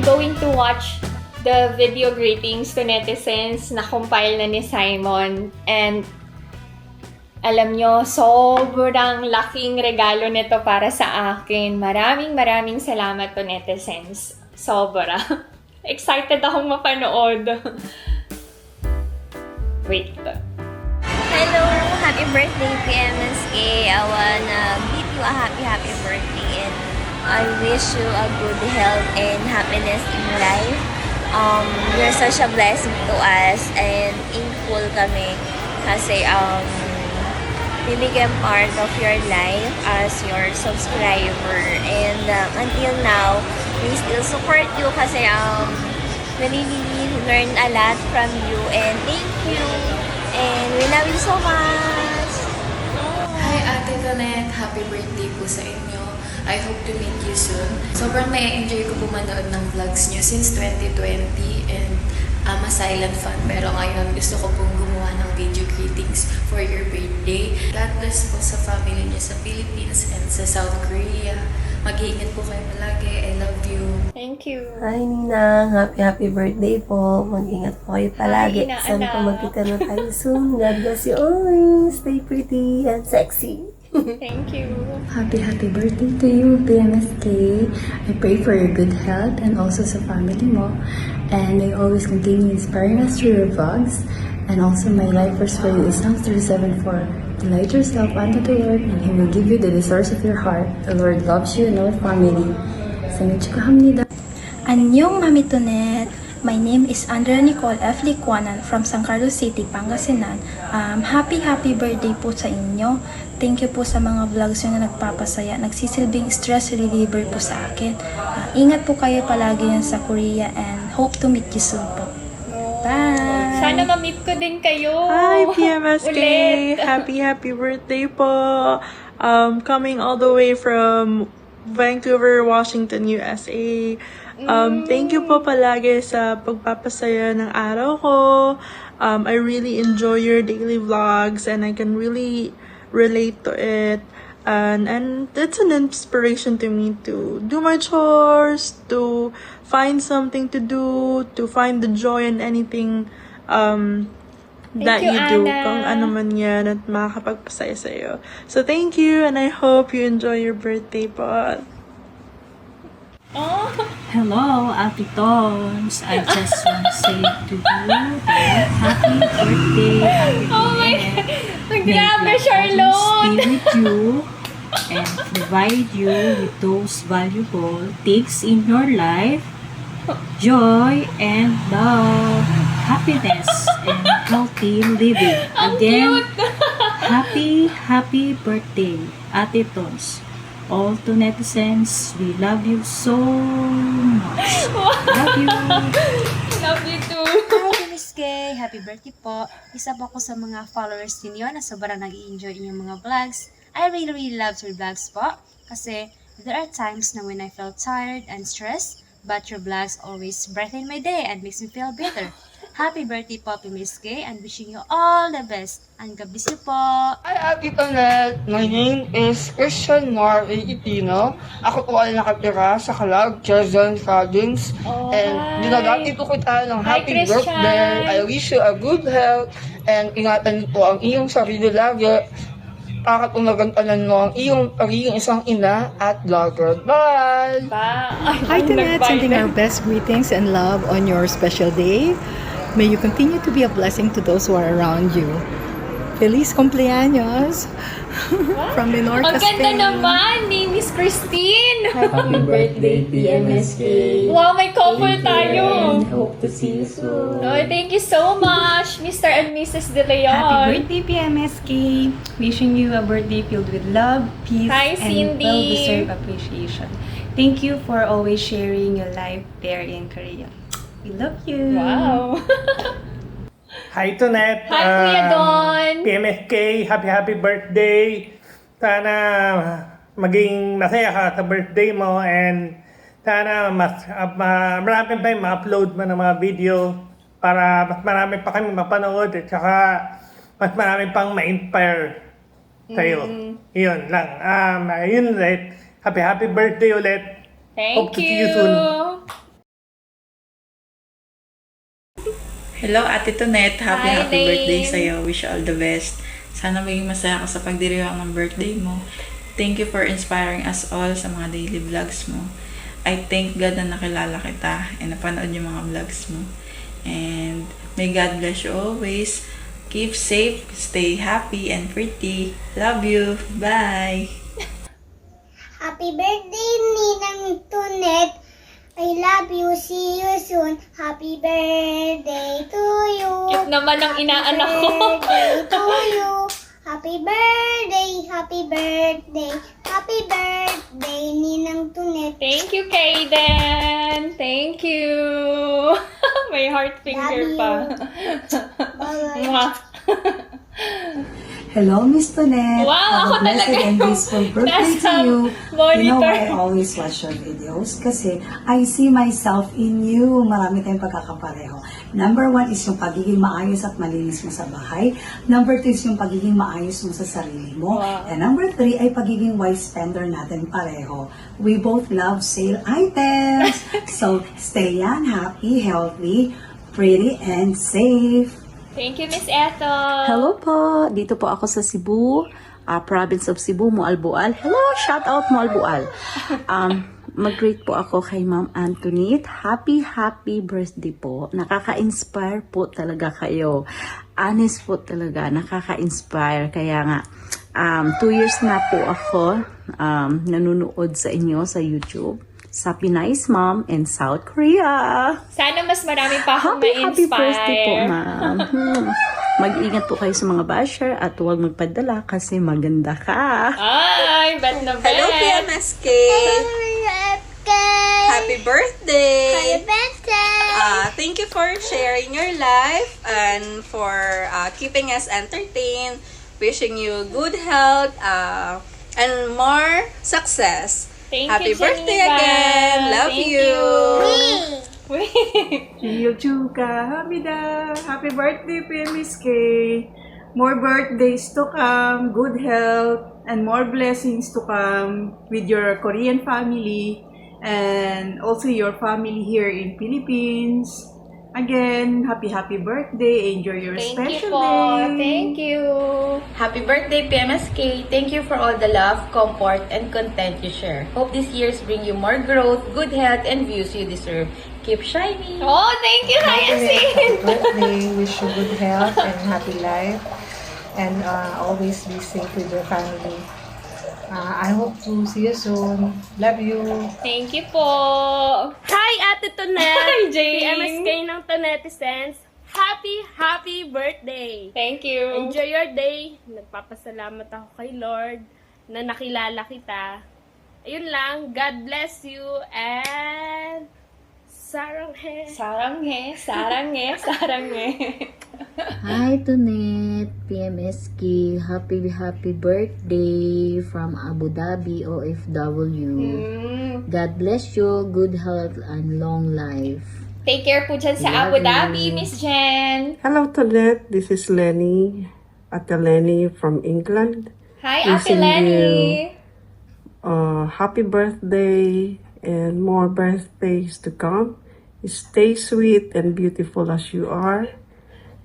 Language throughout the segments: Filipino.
going to watch the video greetings to netizens na compile na ni Simon. And alam nyo, sobrang laking regalo nito para sa akin. Maraming salamat to netizens. Sobra. Excited akong mapanood. Wait. Hello! Happy birthday, PMSK! I wanna give you a happy birthday and I wish you a good health and happiness in life. You're such a blessing to us and thankful kami kasi bibigyan part of your life as your subscriber and until now, we still support you kasi really learn a lot from you and thank you and we love you so much. Hi Ate Tonet, happy birthday po sa inyo. I hope to meet you soon. Sobrang na-enjoy ko po manood ng vlogs niyo since 2020 and I'm a silent fan pero ngayon gusto ko pong gumawa ng video greetings for your birthday. God bless po sa family niyo sa Philippines and sa South Korea. Mag-iingat po kayo palagi. I love you. Thank you. Hi Ninang, happy birthday po. Mag-ingat po kayo palagi. Hi, Sana po anak. magkita na tayo soon. God bless you always. Stay pretty and sexy. Thank you. Happy birthday to you, PMSK. I pray for your good health and also sa family mo. And may always continue inspiring us through your vlogs. And also my life verse for you is Psalms 37:4. Delight yourself unto the Lord, and He will give you the desires of your heart. The Lord loves you and our family. Sangit Annyeong Mami Tonet. My name is Andrea Nicole F. Licuanan from San Carlos City, Pangasinan. Happy birthday po sa inyo. Thank you po sa mga vlogs nyo na nagpapasaya. Nagsisilbing stress reliever po sa akin. Ingat po kayo palagi yan sa Korea and hope to meet you soon po. Bye! Sana ma-meet ko din kayo. Hi, PMSK! Ulit. Happy birthday po! Coming all the way from Vancouver, Washington, USA. Thank you po palagi sa pagpapasaya ng araw ko. I really enjoy your daily vlogs and I can really relate to it. And it's an inspiration to me to do my chores, to find something to do, to find the joy in anything that you, you do, Anna. kung ano man yan at makakapagpasaya sa'yo. So thank you and I hope you enjoy your birthday po. Oh, Hello, Ate Tons. I just want to say to you that happy birthday, Ate oh my Tonet. God. May Grabe, God Charlotte. always be with you and provide you with those valuable things in your life, joy and love, happiness and healthy living. Ang Again, cute. happy birthday, Ate Tons. All to netizens, we love you so much. Love you. Love you too. Hi, Miss Kay! Happy birthday po! Isa po ako sa mga followers ninyo na sobrang nag-i-enjoy inyong mga vlogs. I really love your vlogs po. Kasi there are times na when I felt tired and stressed, but your vlogs always brighten my day and makes me feel better. Happy birthday po, Miss Kay, and wishing you all the best. And God bless you po! Hi, Ate Tonet. My name is Christian Mar A. Itino. Ako po ay nakatira sa Calag, Quezon Province. Oh, And hi. dinagati po kita ng Hi, happy Christian. birthday. I wish you a good health. And ingatan niyo po ang iyong sarili lagi. Para po magantanan mo ang iyong pagiging isang ina at vlogger. Bye! Bye. Hi Tonet, sending our best greetings and love on your special day. May you continue to be a blessing to those who are around you. Feliz cumpleaños from Menorca, Ang ganda Spain. naman ni Miss Christine. Happy birthday, PMSK. Wow, may couple tayo. Hope to see you soon. Oh, thank you so much, Mr. and Mrs. De Leon. Happy birthday, PMSK! Wishing you a birthday filled with love, peace, Hi, and Cindy. well-deserved appreciation. Thank you for always sharing your life there in Korea. We love you! Wow. Hi Tonet! Hi, Kuya Don. PMSK, happy birthday! Sana maging masaya ka sa birthday mo and sana marami pa yung ma-upload mo ng mga video para mas marami pa kami mapanood at saka mas marami pang ma-inspire sa'yo. Yun lang. Yun ulit. Happy birthday ulit. Thank Hope to see you you. soon. Hello, Ate Tonet. Happy Hi, happy birthday Lane. sa'yo. Wish you all the best. Sana maging masaya ka sa pagdiriwang ng birthday mo. Thank you for inspiring us all sa mga daily vlogs mo. I thank God na nakilala kita and napanood yung mga vlogs mo. And may God bless you always. Keep safe, stay happy and pretty. Love you. Bye. Happy birthday, Ninang Tunet. I love you. See you soon. Happy birthday to you. Cute naman ang inaanak ko. Happy birthday to you. Happy birthday, happy birthday, happy birthday, Ninang Tunet. Thank you, Kaden. Thank you. May heart finger Love pa. Bye-bye. Mwah. Hello, Miss Tonet. Wow, ako Have a blessed talaga and yung peaceful birthday to nasa you. monitor. You know why I always watch your videos? Kasi I see myself in you. Marami tayong pagkakapareho. Number 1 is yung pagiging maayos at malinis mo sa bahay. Number 2 is yung pagiging maayos mo sa sarili mo. Wow. And number 3 ay pagiging wise spender natin pareho. We both love sale items. So, stay young, happy, healthy, pretty, and safe. Thank you, Miss Eto. Hello po, dito po ako sa Cebu, province of Cebu, Moalboal. Hello, shout out Moalboal. Mag-greet po ako kay Ma'am Antoinette. Happy birthday po. Nakaka-inspire po talaga kayo. Honest po talaga, nakaka-inspire. Kaya nga, 2 years na po ako nanonood sa inyo sa YouTube. Sa Pinay's Mom in South Korea. Sana mas marami pa akong Happy ma-inspire. birthday po, ma'am. Mag-ingat po kayo sa mga basher at huwag magpadala kasi maganda ka. Ay, bet na bet. Hello, PMSK! Happy birthday! Happy birthday! Thank you for sharing your life and for keeping us entertained. Wishing you good health and more success. Thank Happy you, birthday Geneva. again! Love Thank you! Chio Chuka, Hamida, happy birthday, PMSK. More birthdays to come, good health, and more blessings to come with your Korean family and also your family here in Philippines. Again, happy birthday. Enjoy your Thank special you po. day. Thank you. Happy birthday, PMSK. Thank you for all the love, comfort, and content you share. Hope these years bring you more growth, good health, and views you deserve. Keep shining. Oh, thank you, Hyacinth. Happy birthday. Wish you good health and happy life. And always be safe with your family. I hope to see you soon. Love you. Thank you po. Hi, Ate Tonet! Hi, Jane. PMSK ng Tonetizens. Happy birthday! Thank you. Enjoy your day. Nagpapasalamat ako kay Lord na nakilala kita. Ayun lang. God bless you and saranghe. Saranghe, saranghe, saranghe. Hi Tonet, PMSK, happy birthday from Abu Dhabi, OFW. God bless you, good health and long life. Take care po dyan sa Abu Dhabi, Miss Jen. Hello, Tonet. This is Lenny. Ate Lenny from England. Hi, Ate Wishing Lenny. you happy birthday and more birthdays to come. Stay sweet and beautiful as you are.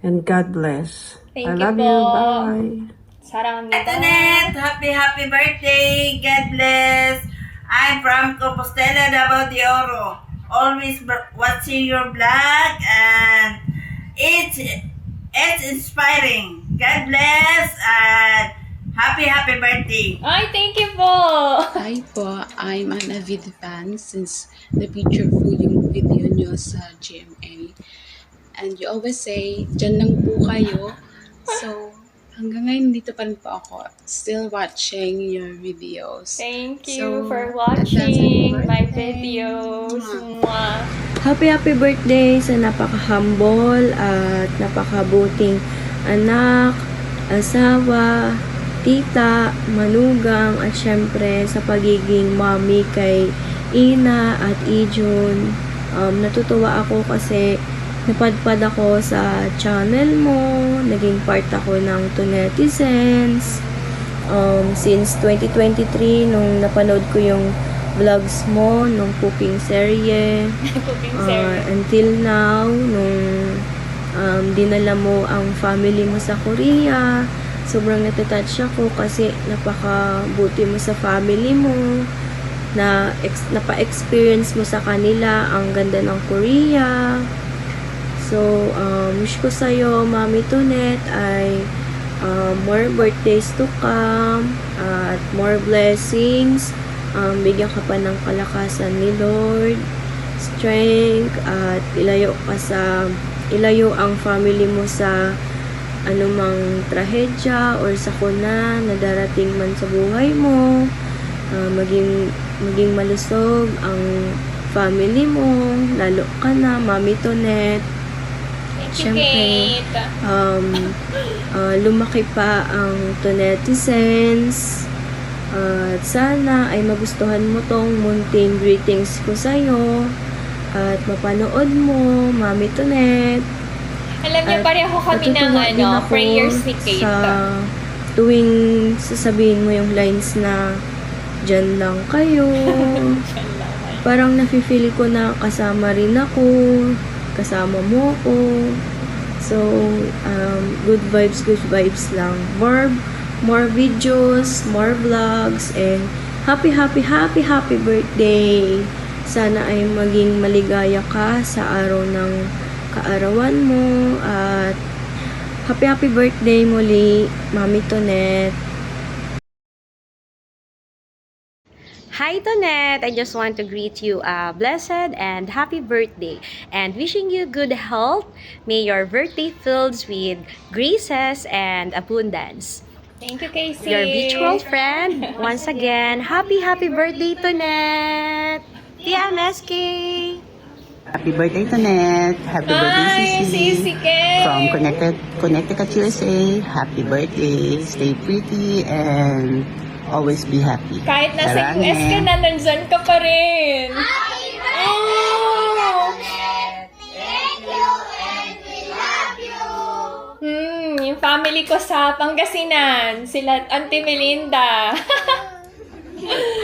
And God bless. Thank I you love po. you. Bye. Saranghe. Tonet, happy birthday. God bless. I'm from Compostela, Davao de Oro. Always watching your vlog and it's inspiring. God bless and happy birthday. Ay, thank you po. Hi po, I'm an avid fan since na-feature po yung video nyo sa GMA. And you always say, dyan lang po kayo. So, hanggang ngayon dito pa rin po ako. Still watching your videos. Thank you So, for watching my videos. Mwah. Happy birthday sa napaka-humble at napakabuting anak, asawa, tita, manugang, at syempre sa pagiging mommy kay Ina at Ijun. Natutuwa ako kasi napadpad ako sa channel mo, naging part ako ng Tonetizens. Since 2023, nung napanood ko yung vlogs mo, nung cooking serye. Cooking serye. Until now, nung dinala mo ang family mo sa Korea. Sobrang natouch ako kasi napakabuti mo sa family mo, na napa-experience mo sa kanila ang ganda ng Korea. So, wish ko sa'yo, Mami Tonet, ay more birthdays to come, at more blessings. Bigyan ka pa ng kalakasan ni Lord, strength, at ilayo ang family mo sa anumang trahedya or sakuna na darating man sa buhay mo. Maging malusog ang family mo, lalo ka na, Mami Tonet. Siyempre, lumaki pa ang Tonetizens. At sana ay magustuhan mo tong munting greetings ko sa'yo. At mapanood mo, Mami Tonet. Alam niyo, pareho kami ng prayers ni Kate. Sa tuwing sasabihin mo yung lines na dyan lang kayo. Parang nafe-feel ko na kasama rin ako. Kasama mo ako. So, good vibes lang. More videos, more vlogs, and happy birthday! Sana ay maging maligaya ka sa araw ng kaarawan mo, at happy birthday muli, Mami Tonet. Hi Tonet! I just want to greet you a blessed and happy birthday and wishing you good health. May your birthday filled with graces and abundance. Thank you, Casey. Your virtual friend, once again, happy birthday Tonet! TMSK! Happy birthday, Tonet. Happy birthday, Sisi. From Connecticut, USA. Happy birthday. Stay pretty and always be happy. Kahit nasa US ka na, nandyan ka pa rin. Yung family ko sa Pangasinan, sila Auntie Melinda.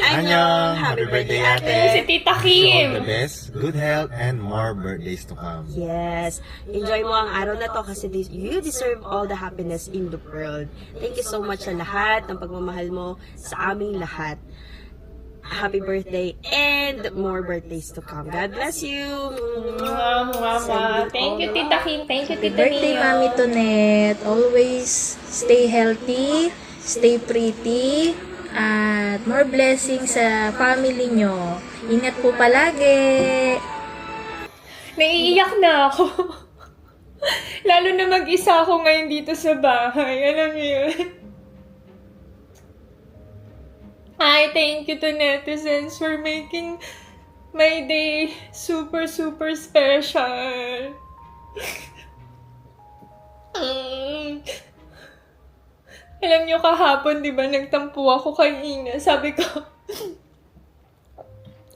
Annyeong! Happy birthday, ate! Si Tita Kim! All the best, good health, and more birthdays to come. Yes. Enjoy mo ang araw na to kasi you deserve all the happiness in the world. Thank you so much sa lahat ng pagmamahal mo sa aming lahat. Happy birthday and more birthdays to come. God bless you! Thank you, Tita Kim. Thank you, Tita Birthday, Nia. Mami Tonet. Always stay healthy, stay pretty, at more blessings sa family nyo. Ingat po palagi. Naiiyak na ako. Lalo na mag-isa ako ngayon dito sa bahay. Alam mo yun? Hi, thank you to netizens for making my day super special. Alam niyo kahapon, di ba, nagtampo ako kay Ina. Sabi ko,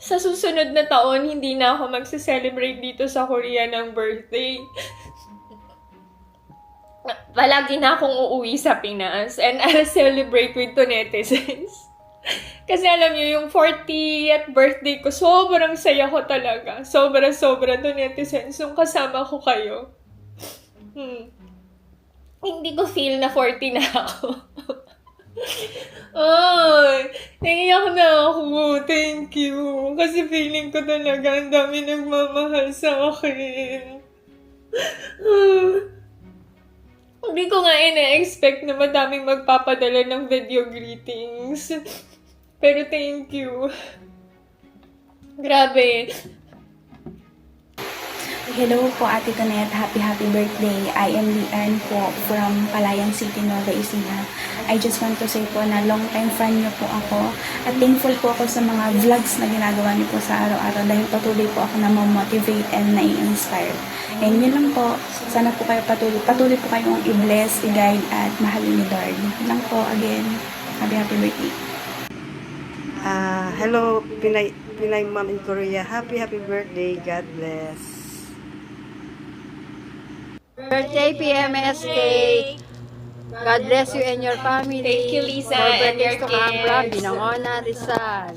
sa susunod na taon, hindi na ako magse-celebrate dito sa Korea ng birthday. Palagi na akong uuwi sa Pinas and I'll celebrate with Tonetizens. Kasi alam niyo, yung 40th birthday ko, sobrang saya ko talaga. Sobra Tonetizens yung kasama ko kayo. Hindi ko feel na 40 na ako. Ay, naiyak na ako. Thank you. Kasi feeling ko talaga ang dami nagmamahal sa akin. Hindi ko nga ina-expect na madaming magpapadala ng video greetings. Pero thank you. Grabe. Hello po, Ate Tonet. Happy birthday. I am Lian po from Palayan City, Nueva Ecija. I just want to say po na long time fan niyo po ako at thankful po ako sa mga vlogs na ginagawa niyo po sa araw-araw dahil patuloy po ako na ma-motivate and na-inspire. And yun lang po. Sana po kayo patuloy po kayong i-bless, i-guide at mahalin ni Lord. Yun lang po again. Happy birthday. Hello, Pinay Mom in Korea. Happy birthday. God bless. Birthday, PMSK! God bless you and your family. Thank you, Lisa, More and your birthdays to come from kids. Binangona, Rizal.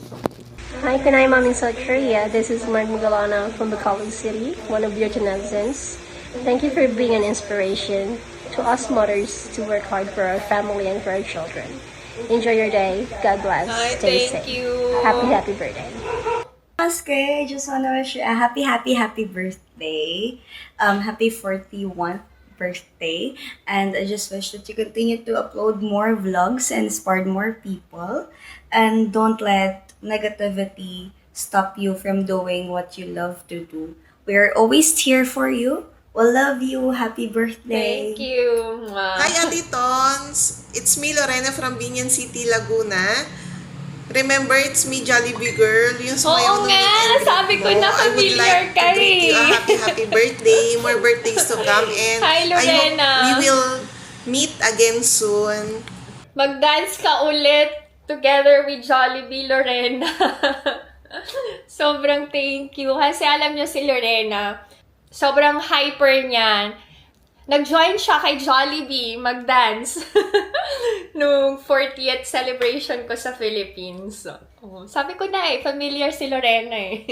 Hi, Pinay Mom in South Korea. This is Mark Magalana from Bacolod City, one of your netizens. Thank you for being an inspiration to us mothers to work hard for our family and for our children. Enjoy your day. God bless. Ay, Stay thank safe. you. Happy birthday. Oscar, I just wanna wish you a happy birthday. Happy 41st birthday. And I just wish that you continue to upload more vlogs and inspire more people. And don't let negativity stop you from doing what you love to do. We're always here for you. We love you. Happy birthday. Thank you. Mwah. Hi, Ate Tons! It's me, Lorena from Binyan City, Laguna. Remember, it's me, Jollibee Girl. Yung sumayaw Oo ng nga, meet and greet nasabi ko mo. na I would familiar like ka to greet you a happy birthday. More birthdays to come. And Hi, Lorena. I hope we will meet again soon. Mag-dance ka ulit together with Jollibee, Lorena. Sobrang thank you. Kasi alam nyo si Lorena, sobrang hyper niyan. Nag-join siya kay Jollibee mag-dance nung 40th celebration ko sa Philippines. Oh, sabi ko na familiar si Lorena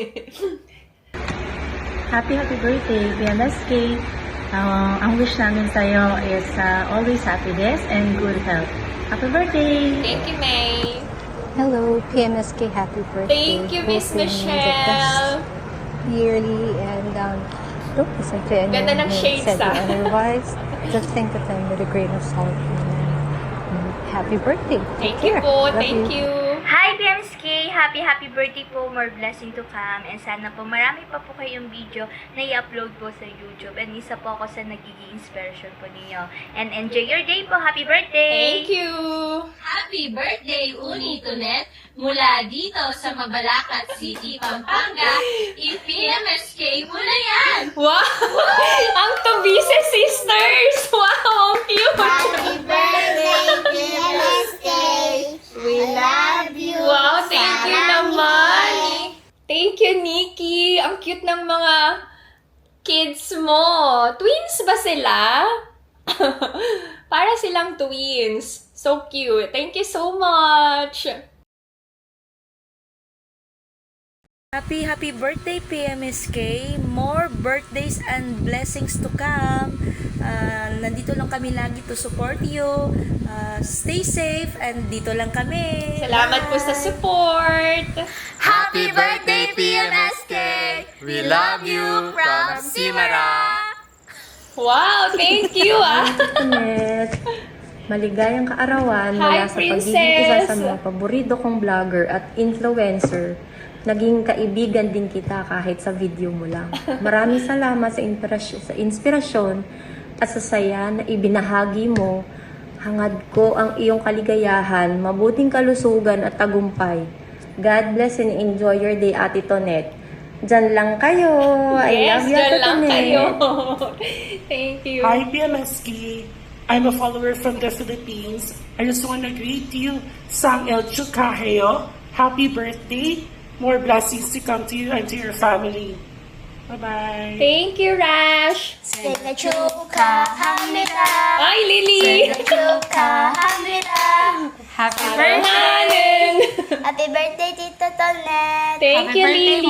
Happy birthday, PMSK. Ang wish namin sa'yo is always happiness and good health. Happy birthday! Thank you, May. Hello, PMSK. Happy birthday. Thank you, Miss Hoping the Michelle. best yearly and don't listen to anyone Ganda ng who shades, said ah. otherwise. Just think of them with a grain of salt. Happy birthday. Thank Take you care. po. Love Thank you. Hi PMSK! Happy birthday po! More blessing to come. And sana po marami pa po kayong video na i-upload po sa YouTube. And isa po ako sa nagiging inspiration po ninyo. And enjoy your day po! Happy birthday! Thank you! Happy birthday, Unitunet! Mula dito sa Mabalacat City, Pampanga, i-PMSK mo na yan! Wow! Ang Tobise Sisters! Wow! Ang cute! Happy birthday, PMSK! We love you! Wow! Thank you naman! Thank you, Nikki! Ang cute ng mga kids mo! Twins ba sila? Para silang twins. So cute. Thank you so much! Happy birthday PMSK! More birthdays and blessings to come. Nandito lang kami lagi to support you. Stay safe and dito lang kami. Salamat po sa support! Happy birthday, PMSK! We love you from Simara! Wow! Thank you, Maligayang kaarawan Hi, mula sa pagiging isa Princess! sa mga paborito kong vlogger at influencer. Naging kaibigan din kita kahit sa video mo lang. Maraming salamat sa inspirasyon at sa saya na ibinahagi mo. Hangad ko ang iyong kaligayahan, mabuting kalusugan at tagumpay. God bless and enjoy your day, Ate Tonet. Diyan lang kayo. I love you, Ate lang Tonet. kayo. Thank you. Hi, PMSK. I'm a follower from the Philippines. I just want to greet you, Sang El Chukaheo. Happy birthday. More blessings to come to you and to your family. Bye-bye. Thank you, Rash. 생일 축하합니다. Ay, Lily. 생일 축하합니다. Happy birthday. Happy birthday, Tita Tonet. Thank you, Lily.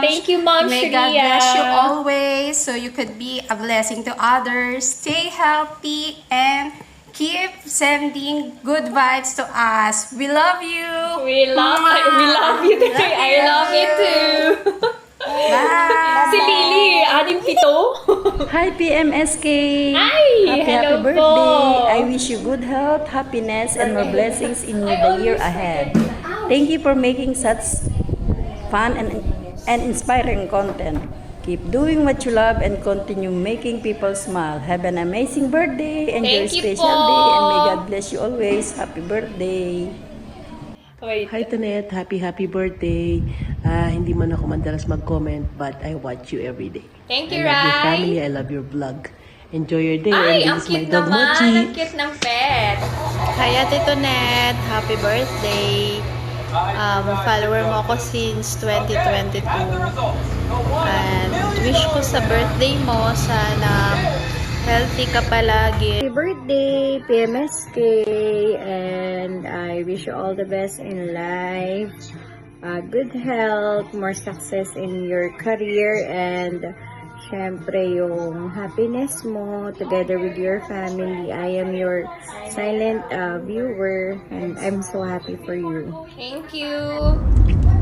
Thank you, Mom May God Shria. bless you always so you could be a blessing to others. Stay healthy and keep sending good vibes to us. We love you. We love you too. I love you too. Bye. Si Lily, 6-7. Hi PMSK! Hi! Happy Hello birthday! po. I wish you good health, happiness, and more blessings in the year ahead. Thank you for making such fun and inspiring content. Keep doing what you love and continue making people smile. Have an amazing birthday and your Thank you special po. day, and may God bless you always. Happy birthday! Hi Tonet, happy birthday. Hindi man ako madalas mag-comment but I watch you every day. Thank you, I love your Rai. family, I love your vlog. Enjoy your day. Ay, and ang this is my cute dog naman. Mochi. Ang cute ng pet. Hi Ate Tonet, happy birthday. Follower mo ako since 2022. And wish ko sa birthday mo, sana healthy ka palagi. Happy birthday, PMSK, and I wish you all the best in life, good health, more success in your career, and syempre yung happiness mo together with your family. I am your silent viewer and I'm so happy for you. Thank you.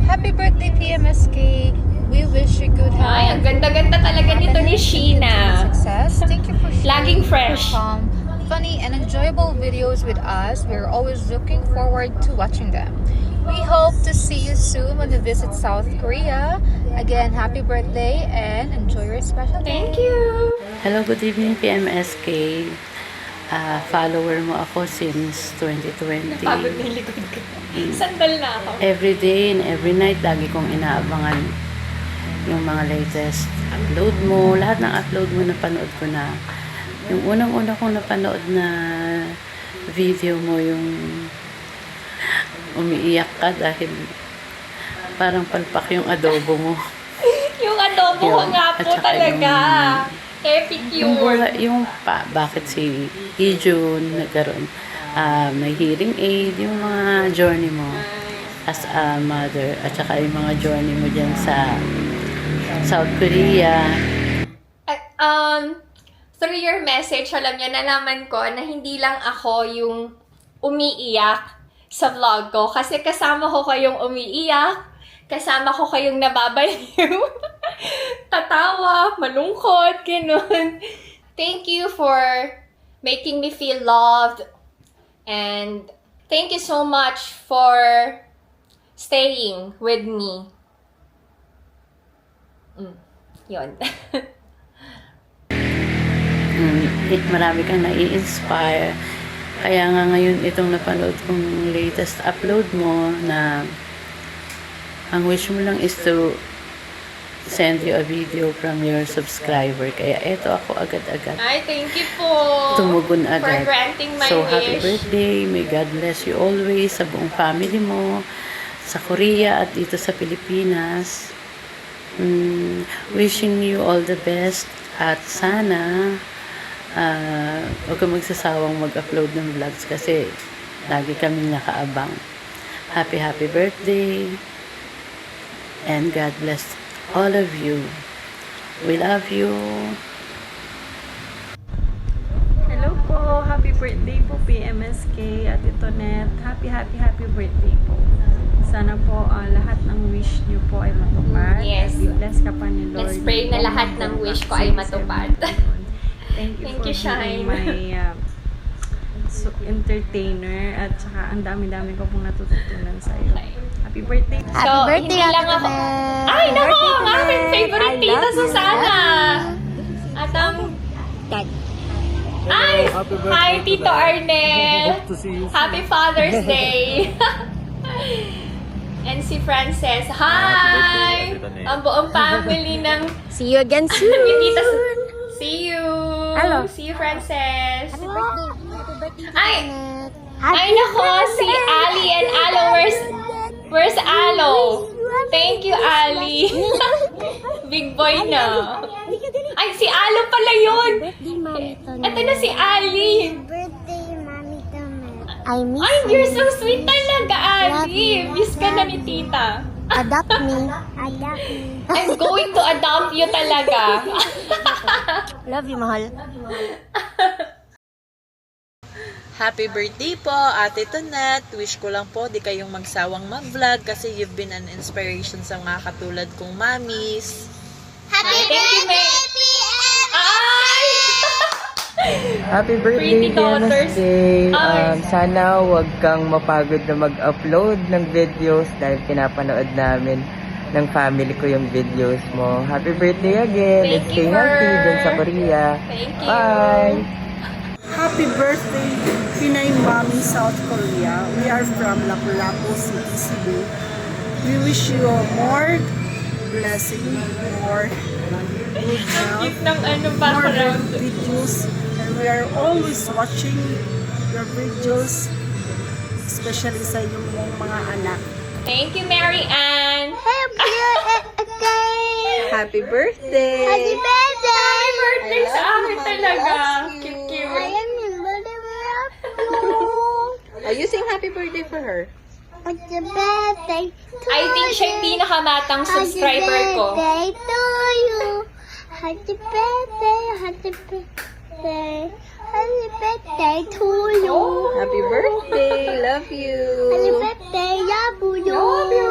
Happy birthday, PMSK. We wish you good health. Ay, ang ganda-ganda talaga nito ni Sheena. Success. Thank you for Laging sharing fresh. your funny and enjoyable videos with us. We're always looking forward to watching them. We hope to see you soon when we visit South Korea. Again, happy birthday and enjoy your special day. Thank you. Hello, good evening PMSK. Follower mo ako since 2020. Napagod na yung likod ko. Sandal na ako. Every day and every night, lagi kong inaabangan yung mga latest upload mo. Lahat ng upload mo, napanood ko na. Yung unang-una kong napanood na video mo, yung umiiyak ka dahil parang palpak yung adobo mo. Yung adobo ko nga po talaga. Epic yun. Yung bakit si Ijun nagkaroon, may hearing aid, yung mga journey mo as a mother, at saka yung mga journey mo dyan sa South Korea. Through your message, alam niyo, nalaman ko na hindi lang ako yung umiiyak sa vlog ko. Kasi kasama ko kayong umiiyak, kasama ko kayong nababaliw, tatawa, malungkot, ganun. Thank you for making me feel loved. And thank you so much for staying with me. Yun. Marami kang nai-inspire. Kaya nga ngayon itong napanood kong latest upload mo na ang wish mo lang is to send you a video from your subscriber. Kaya eto ako agad-agad. Ay, thank you po. Tumugon agad. For granting my so, wish. happy birthday. May God bless you always sa buong family mo, sa Korea at dito sa Pilipinas. Wishing you all the best at sana huwag kang magsasawang mag-upload ng vlogs kasi lagi kaming nakaabang. Happy birthday and God bless all of you. We love you. Hello po, happy birthday po PMSK at Itonet. Happy birthday po. Sana po lahat ng wish niyo po ay matupad. Yes. Bless ka pa ni Lord. Let's pray na lahat ng wish ko ay matupad. Thank you for Shine. being my entertainer at saka ang dami-dami ko pong natututunan sa iyo. Happy birthday. So, hindi lang ako. Ay, nako! Ang aking favorite tita Susana! At ang... Ay! Hi, Tito Arnel! Happy Father's Day! And si Frances. Hi! Ang buong family ng... See you again soon! See you! Hello. See you, Frances! Happy birthday! Ay! Ay, nako! Si Ali and Alo, where's Alo? Thank you, Ali! Big boy na! Ay, si Alo pala yun! Ito na si Ali! Birthday, Mami Tomet. I miss Ay, you. you're so sweet talaga, Ali! Miss ka na ni tita. Adopt me. Adopt me. I'm going to adopt you talaga. Love you, mahal. Happy birthday po, Ate Tonet. Wish ko lang po di kayong magsawang mag-vlog kasi you've been an inspiration sa mga katulad kong mamis. Happy birthday, PM! Ay! Happy birthday, PMSK! Sana wag kang mapagod na mag-upload ng videos dahil pinapanood namin ng family ko yung videos mo. Happy birthday again! Thank and stay you, healthy Mer. dun sa Korea. Thank you. Bye! Happy birthday, Pinay Mommy, South Korea. We are from Lapu-Lapu City, Cebu. We wish you more blessing, more good health, more videos, and we are always watching your videos, especially sa inyong mga anak. Thank you, Mary Ann. Happy birthday! Happy birthday! Happy birthday sa akin talaga. Cute. I am in Are you sing happy birthday for her? Happy birthday to I think siya yung pinakamatang subscriber ko. Happy birthday to you. Happy birthday, happy birthday. Happy birthday to you. Happy birthday! Love you! Happy birthday, love you.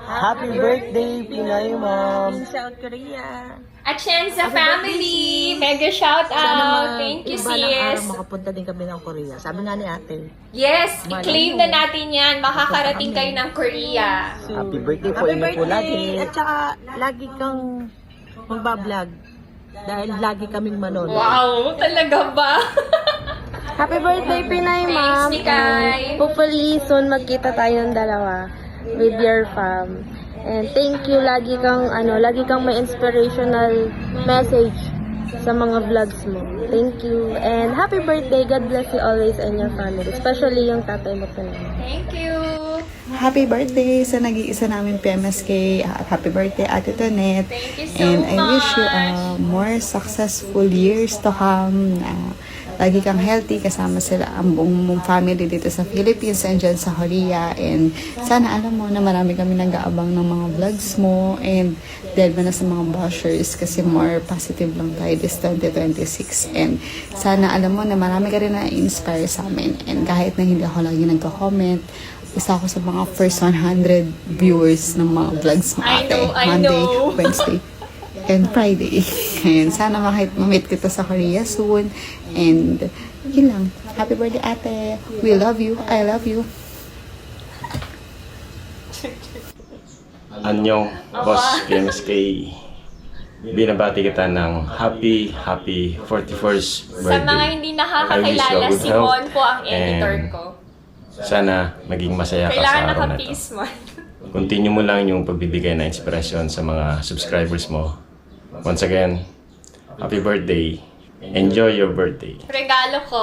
Happy birthday, Pinay Mom! South Korea! At Shenza family, mega shout out. Thank you, sis. Makapunta din kami ng Korea. Sabi nga ni ate. Yes, i-claim na natin yan. Makakarating kayo ng Korea. Happy birthday po, Happy inyo po lagi. birthday! At saka, lagi kang magbablog. Dahil lagi kaming manonood. Wow, talaga ba? Happy birthday, Pinay Mom! Thanks, Mikay. And hopefully, soon magkita tayo ng dalawa with your fam. And thank you, lagi kang may inspirational message sa mga vlogs mo. Thank you. And happy birthday. God bless you always and your family. Especially yung tatay mo tonight. Thank you. Happy birthday sa nag-iisa namin PMSK. Happy birthday, Ate Tonette. Thank you so And much. I wish you more successful years to come. Lagi kang healthy kasama sila ang buong mong family dito sa Philippines and dyan sa Korea. And sana alam mo na marami kami nag-aabang ng mga vlogs mo. And dahil ba na sa mga bashers kasi more positive lang tayo this 2026. And sana alam mo na marami ka rin na-inspire sa amin. And kahit na hindi ako lagi nagko-comment, isa ako sa mga first 100 viewers ng mga vlogs mo, ate. Monday, Wednesday, and Friday. And sana mamit kita sa Korea soon. And yun lang. Happy birthday, ate. We love you. I love you. Anyong, Boss PMSK. Binabati kita ng happy 41st birthday. Sa mga hindi nakakakilala, I wish you a good si health Mon po ang editor and ko. Sana maging masaya ka Kailangan sa araw na ito. naka-peace, Mon. Continue mo lang yung pagbibigay na inspirasyon sa mga subscribers mo. Once again, happy birthday. Enjoy your birthday. Regalo ko.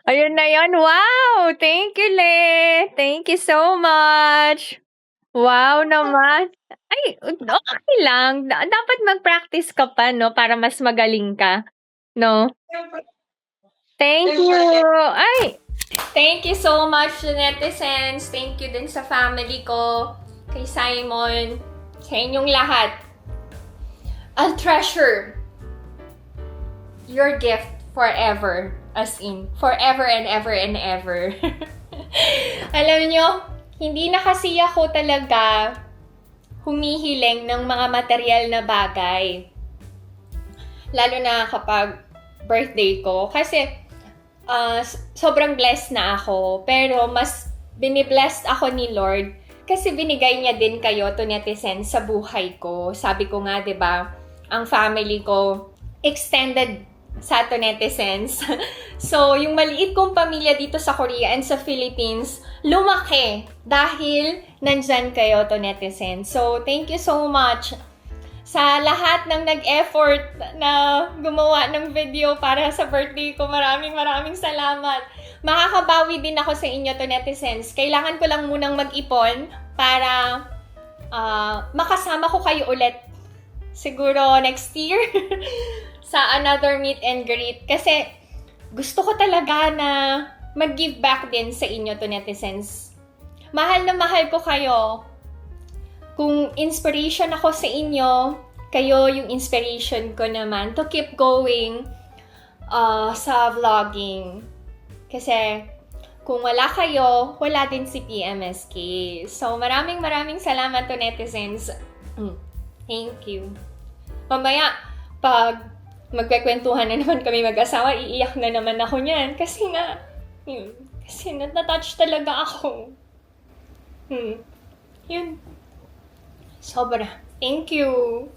Ayun na yun. Wow! Thank you, Le. Thank you so much. Wow naman. Ay, okay lang. Dapat mag-practice ka pa, no? Para mas magaling ka. No? Thank you. Ay, thank you so much, netizens. Thank you din sa family ko. Kay Simon. Sa inyong lahat. I'll treasure your gift forever. As in, forever and ever and ever. Alam nyo, hindi na kasi ako talaga humihiling ng mga material na bagay. Lalo na kapag birthday ko. Kasi sobrang blessed na ako. Pero mas biniblessed ako ni Lord kasi binigay niya din kayo to netizens sa buhay ko. Sabi ko nga, 'di ba, ang family ko extended sa to netizens. So, yung maliit kong pamilya dito sa Korea and sa Philippines, lumaki dahil nandyan kayo to netizens. So, thank you so much sa lahat ng nag-effort na gumawa ng video para sa birthday ko. Maraming salamat. Makakabawi din ako sa inyo to netizens. Kailangan ko lang munang mag-ipon para makasama ko kayo ulit. Siguro next year. Sa another meet and greet. Kasi gusto ko talaga na mag-give back din sa inyo to netizens. Mahal na mahal ko kayo. Kung inspiration ako sa inyo, kayo yung inspiration ko naman to keep going sa vlogging. Kasi kung wala kayo, wala din si PMSK. So maraming salamat to netizens. Thank you. Mamaya, pag magkakwentuhan na naman kami mag-asawa, iiyak na naman ako niyan. Kasi nga, kasi natouch talaga ako. Yun. Sobra. Thank you.